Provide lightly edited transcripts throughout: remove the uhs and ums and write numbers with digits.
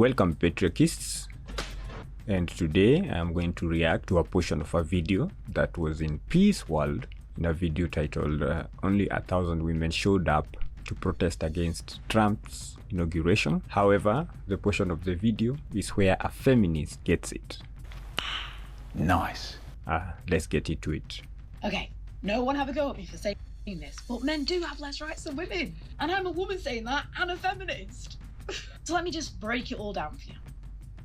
Welcome patriarchists, and today I'm going to react to a portion of a video that was in Peace World, in a video titled Only 1,000 Women Showed Up to Protest Against Trump's Inauguration. However, the portion of the video is where a feminist gets it. Nice. Let's get into it. Okay, no one have a go at me for saying this, but men do have less rights than women. And I'm a woman saying that, and a feminist. So let me just break it all down for you.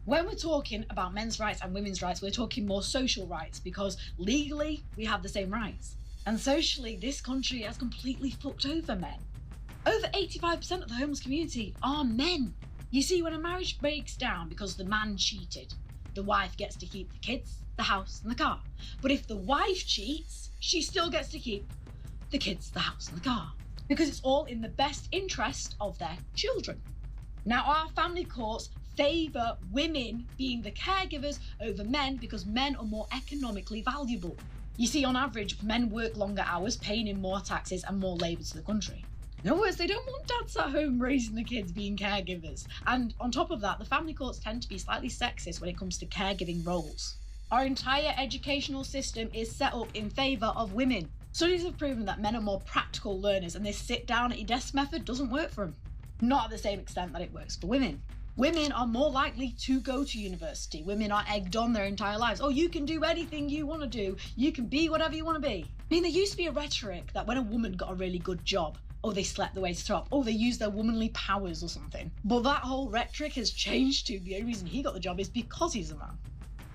When we're talking about men's rights and women's rights, we're talking more social rights, because legally we have the same rights. And socially, this country has completely fucked over men. Over 85% of the homeless community are men. You see, when a marriage breaks down because the man cheated, the wife gets to keep the kids, the house and the car. But if the wife cheats, she still gets to keep the kids, the house and the car, because it's all in the best interest of their children. Now, our family courts favour women being the caregivers over men because men are more economically valuable. You see, on average, men work longer hours, paying in more taxes and more labour to the country. In other words, they don't want dads at home raising the kids being caregivers. And on top of that, the family courts tend to be slightly sexist when it comes to caregiving roles. Our entire educational system is set up in favour of women. Studies have proven that men are more practical learners, and this sit down at your desk method doesn't work for them. Not at the same extent that it works for women. Women are more likely to go to university. Women are egged on their entire lives. Oh, you can do anything you want to do. You can be whatever you want to be. I mean, there used to be a rhetoric that when a woman got a really good job, oh, they slept the way to the top. Oh, they used their womanly powers or something. But that whole rhetoric has changed to the only reason he got the job is because he's a man.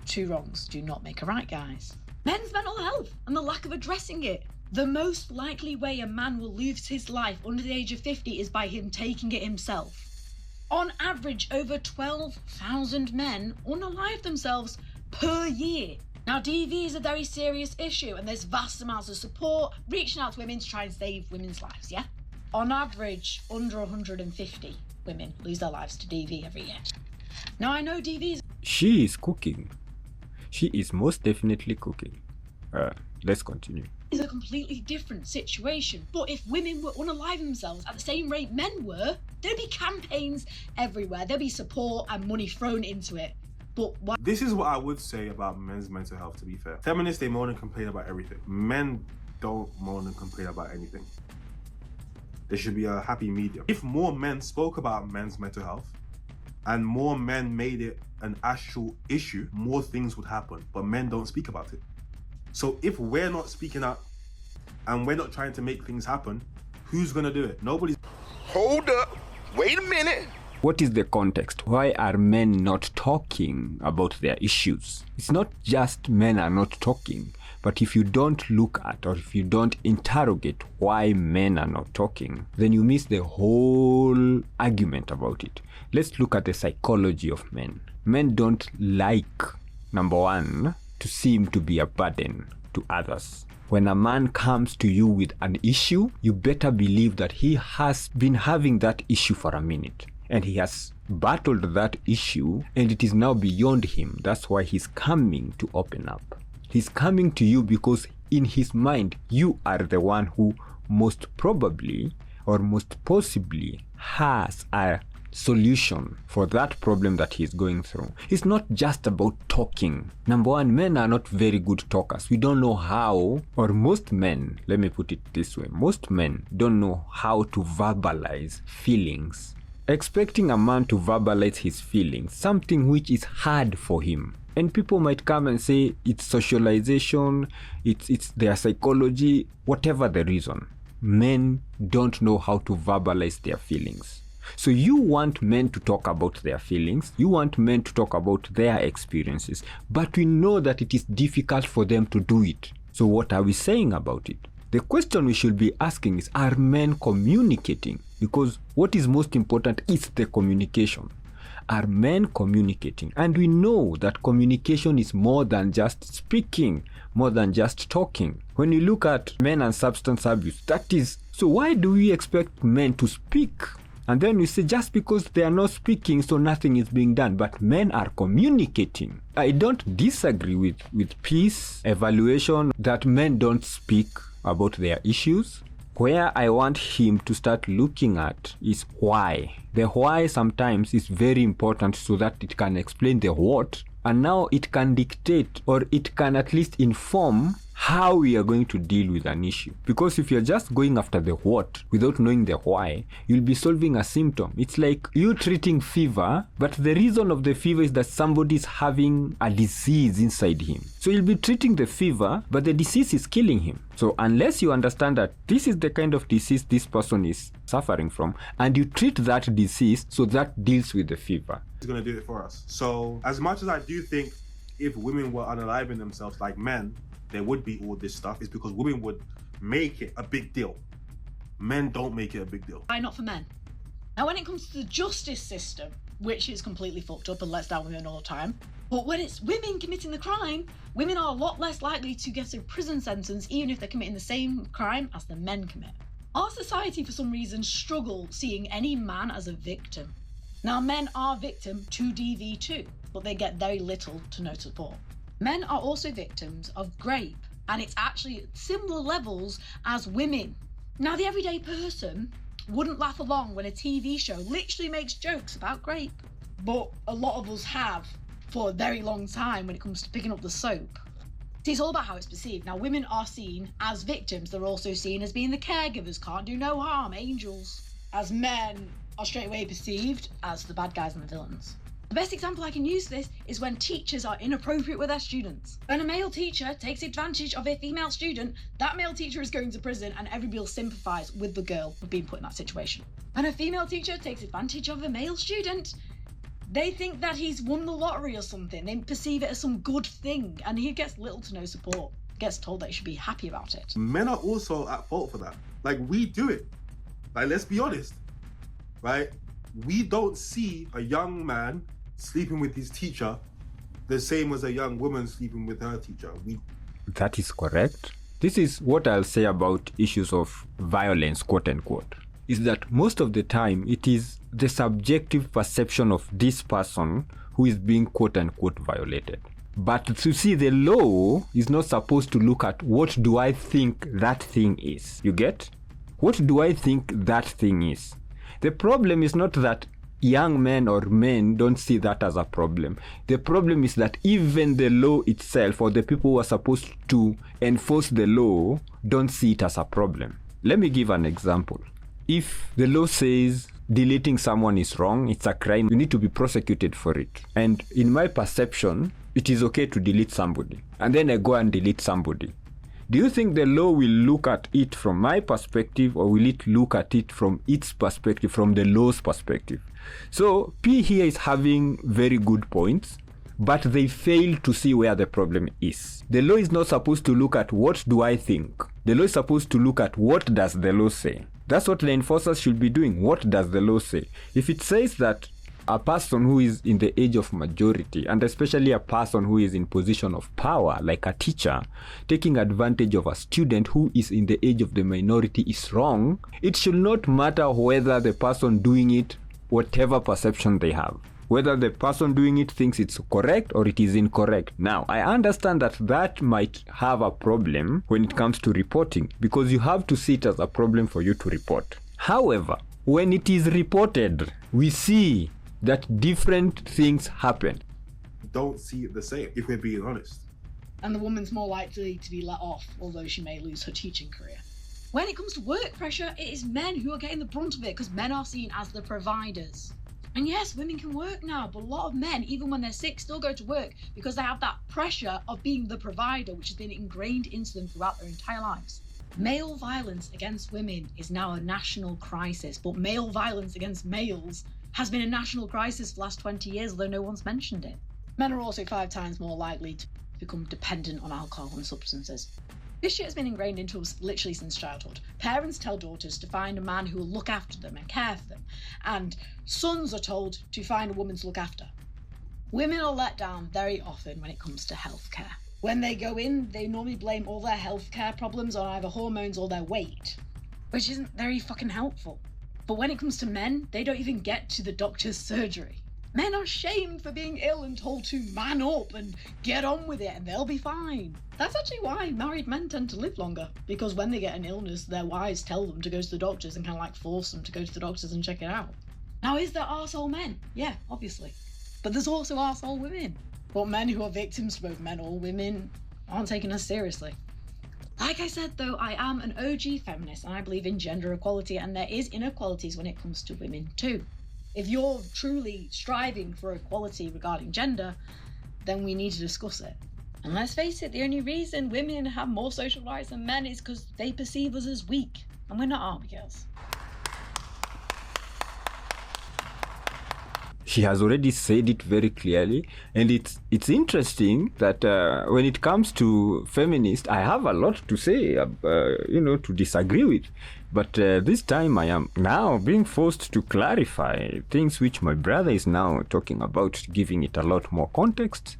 Two wrongs do not make a right, guys. Men's mental health and the lack of addressing it. The most likely way a man will lose his life under the age of 50 is by him taking it himself. On average, over 12,000 men unalive themselves per year. Now, DV is a very serious issue, and there's vast amounts of support reaching out to women to try and save women's lives, yeah? On average, under 150 women lose their lives to DV every year. Now, I know DV is... She is cooking. She is most definitely cooking. Let's continue. Is a completely different situation. But if women were unaliving themselves at the same rate men were, there'd be campaigns everywhere. There'd be support and money thrown into it. But what? This is what I would say about men's mental health, to be fair. Feminists, they moan and complain about everything. Men don't moan and complain about anything. There should be a happy medium. If more men spoke about men's mental health and more men made it an actual issue, more things would happen. But men don't speak about it. So if we're not speaking up and we're not trying to make things happen, who's gonna do it? Nobody's. Hold up. Wait a minute. What is the context? Why are men not talking about their issues? It's not just men are not talking, but if you don't look at or if you don't interrogate why men are not talking, then you miss the whole argument about it. Let's look at the psychology of men. Men don't like, number one, to seem to be a burden to others. When a man comes to you with an issue, you better believe that he has been having that issue for a minute. And he has battled that issue, and it is now beyond him. That's why he's coming to open up. He's coming to you because in his mind, you are the one who most probably or most possibly has a solution for that problem that he's going through. It's not just about talking. Number one, men are not very good talkers. We don't know how, or most men, let me put it this way, most men don't know how to verbalize feelings. Expecting a man to verbalize his feelings, something which is hard for him. And people might come and say it's socialization, it's their psychology, whatever the reason. Men don't know how to verbalize their feelings. So you want men to talk about their feelings, you want men to talk about their experiences, but we know that it is difficult for them to do it. So what are we saying about it? The question we should be asking is, are men communicating? Because what is most important is the communication. Are men communicating? And we know that communication is more than just speaking, more than just talking. When you look at men and substance abuse, that is, so why do we expect men to speak? And then we say just because they are not speaking, so nothing is being done. But men are communicating. I don't disagree with peace evaluation that men don't speak about their issues. Where I want him to start looking at is why. The why sometimes is very important so that it can explain the what, and now it can dictate, or it can at least inform how we are going to deal with an issue. Because if you're just going after the what without knowing the why, you'll be solving a symptom. It's like you treating fever, but the reason of the fever is that somebody's having a disease inside him. So you'll be treating the fever, but the disease is killing him. So unless you understand that this is the kind of disease this person is suffering from, and you treat that disease so that deals with the fever. It's going to do it for us. So as much as I do think if women were unaliving themselves like men, there would be all this stuff, is because women would make it a big deal. Men don't make it a big deal. Why not for men? Now, when it comes to the justice system, which is completely fucked up and lets down women all the time, but when it's women committing the crime, women are a lot less likely to get a prison sentence even if they're committing the same crime as the men commit. Our society, for some reason, struggle seeing any man as a victim. Now, men are victim to DV too, but they get very little to no support. Men are also victims of rape, and it's actually at similar levels as women. Now, the everyday person wouldn't laugh along when a TV show literally makes jokes about rape, but a lot of us have for a very long time when it comes to picking up the soap. See, it's all about how it's perceived. Now, women are seen as victims. They're also seen as being the caregivers, can't do no harm, angels. As men are straight away perceived as the bad guys and the villains. The best example I can use this is when teachers are inappropriate with their students. When a male teacher takes advantage of a female student, that male teacher is going to prison and everybody will sympathise with the girl for being put in that situation. When a female teacher takes advantage of a male student, they think that he's won the lottery or something. They perceive it as some good thing, and he gets little to no support. Gets told that he should be happy about it. Men are also at fault for that. Like, we do it. Like, let's be honest, right? We don't see a young man sleeping with his teacher the same as a young woman sleeping with her teacher. That is correct. This is what I'll say about issues of violence, quote unquote, is that most of the time it is the subjective perception of this person who is being quote unquote violated. But to see, the law is not supposed to look at what do I think that thing is. You get? What do I think that thing is? The problem is not that young men or men don't see that as a problem. The problem is that even the law itself, or the people who are supposed to enforce the law, don't see it as a problem. Let me give an example. If the law says deleting someone is wrong, it's a crime, you need to be prosecuted for it. And in my perception, it is okay to delete somebody. And then I go and delete somebody. Do you think the law will look at it from my perspective, or will it look at it from its perspective, from the law's perspective? So P here is having very good points, but they fail to see where the problem is. The law is not supposed to look at what do I think. The law is supposed to look at what does the law say. That's what the enforcers should be doing. What does the law say? If it says that a person who is in the age of majority, and especially a person who is in position of power, like a teacher, taking advantage of a student who is in the age of the minority is wrong, it should not matter whether the person doing it, whatever perception they have, whether the person doing it thinks it's correct or it is incorrect. Now, I understand that that might have a problem when it comes to reporting, because you have to see it as a problem for you to report. However, when it is reported, we see that different things happen. Don't see it the same, if we're being honest. And the woman's more likely to be let off, although she may lose her teaching career. When it comes to work pressure, it is men who are getting the brunt of it, because men are seen as the providers. And yes, women can work now, but a lot of men, even when they're sick, still go to work because they have that pressure of being the provider, which has been ingrained into them throughout their entire lives. Male violence against women is now a national crisis, but male violence against males has been a national crisis for the last 20 years, although no one's mentioned it. Men are also 5 times more likely to become dependent on alcohol and substances. This shit has been ingrained into us literally since childhood. Parents tell daughters to find a man who will look after them and care for them, and sons are told to find a woman to look after. Women are let down very often when it comes to healthcare. When they go in, they normally blame all their healthcare problems on either hormones or their weight, which isn't very fucking helpful. But when it comes to men, they don't even get to the doctor's surgery. Men are shamed for being ill and told to man up and get on with it and they'll be fine. That's actually why married men tend to live longer, because when they get an illness, their wives tell them to go to the doctors and kind of like force them to go to the doctors and check it out. Now, is there arsehole men? Yeah, obviously. But there's also arsehole women. But men who are victims, both men or women, aren't taken as seriously. Like I said, though, I am an OG feminist and I believe in gender equality, and there is inequalities when it comes to women too. If you're truly striving for equality regarding gender, then we need to discuss it. And let's face it, the only reason women have more social rights than men is because they perceive us as weak, and we're not, army girls. She has already said it very clearly, and it's interesting that when it comes to feminist, I have a lot to say, to disagree with, but this time I am now being forced to clarify things which my brother is now talking about, giving it a lot more context.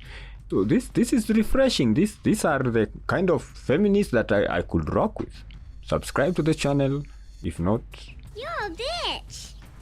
So this is refreshing. These are the kind of feminists that I could rock with. Subscribe to the channel, if not. You're a bitch.